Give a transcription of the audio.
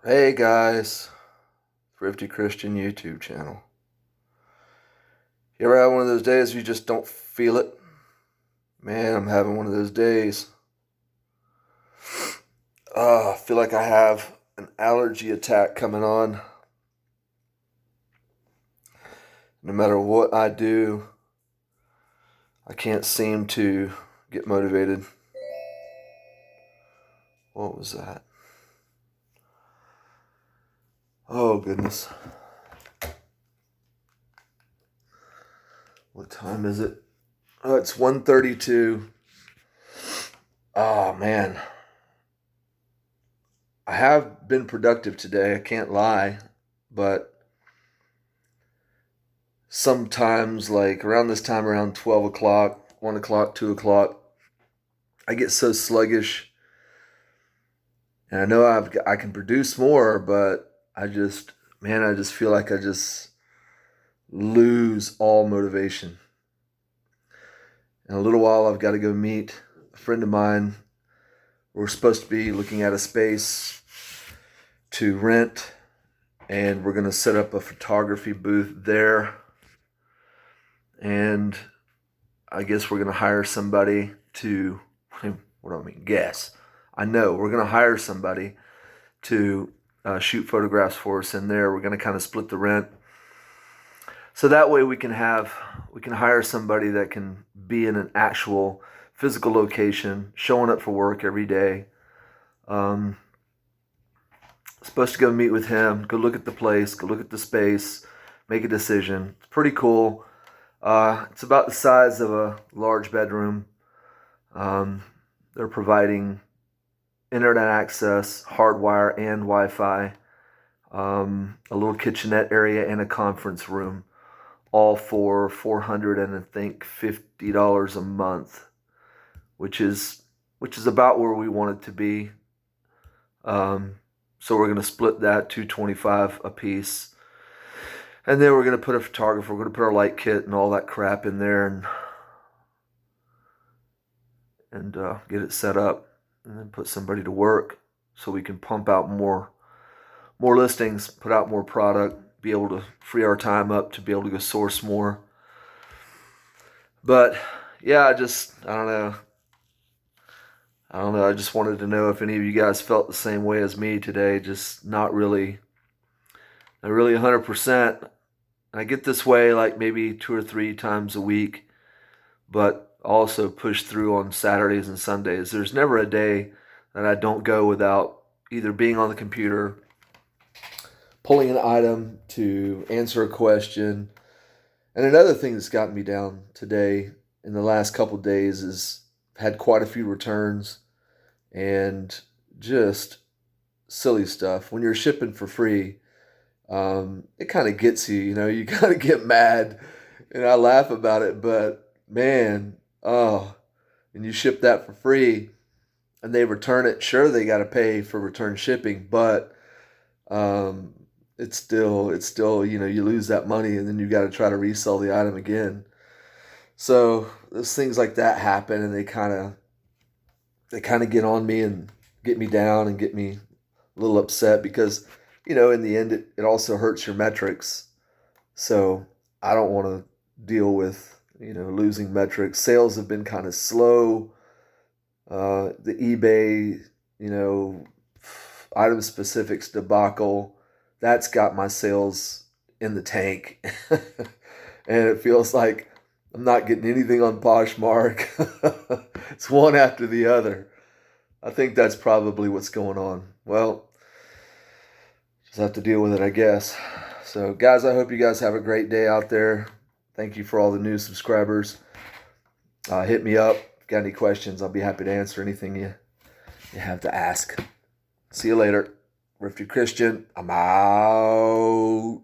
Hey guys, Thrifty Christian YouTube channel. You ever have one of those days you just don't feel it? Man, I'm having one of those days. I feel like I have an allergy attack coming on. No matter what I do, I can't seem to get motivated. What was that? Oh goodness. What time is it? Oh, it's 1:32. Oh man. I have been productive today, I can't lie, but sometimes like around this time, around 12 o'clock, 1 o'clock, 2 o'clock, I get so sluggish. And I know I can produce more, but I just feel like I just lose all motivation. In a little while, I've got to go meet a friend of mine. We're supposed to be looking at a space to rent, and we're going to set up a photography booth there. And I guess we're going to hire somebody to, what do I mean, guess. I know we're going to hire somebody to shoot photographs for us in there. We're going to kind of split the rent. So that way we can hire somebody that can be in an actual physical location, showing up for work every day. Supposed to go meet with him, go look at the place, go look at the space, make a decision. It's pretty cool. It's about the size of a large bedroom. They're providing internet access, hardwire, and Wi-Fi, a little kitchenette area, and a conference room, all for $450 a month, which is about where we want it to be. So we're going to split that $225 a piece, and then we're going to put a photographer. We're going to put our light kit and all that crap in there, and get it set up, and then put somebody to work so we can pump out more listings, put out more product, be able to free our time up to be able to go source more. But yeah, I don't know. I just wanted to know if any of you guys felt the same way as me today. Just not really 100%. I get this way like maybe 2 or 3 times a week, but also push through on Saturdays and Sundays. There's never a day that I don't go without either being on the computer, pulling an item to answer a question. And another thing that's gotten me down today in the last couple of days is had quite a few returns and just silly stuff. When you're shipping for free, it kind of gets you, you kind of get mad, and I laugh about it, but man, and you ship that for free and they return it, sure, they got to pay for return shipping, but um, it's still, you lose that money and then you got to try to resell the item again. So those things like that happen, and they kind of get on me and get me down and get me a little upset because, in the end, it also hurts your metrics. So I don't want to deal with, losing metrics. Sales have been kind of slow. The eBay, you know, item specifics debacle, that's got my sales in the tank. And it feels like I'm not getting anything on Poshmark. It's one after the other. I think that's probably what's going on. Well, just have to deal with it, I guess. So, guys, I hope you guys have a great day out there. Thank you for all the new subscribers. Hit me up. If you got any questions, I'll be happy to answer anything you have to ask. See you later. Thrifty Christian, I'm out.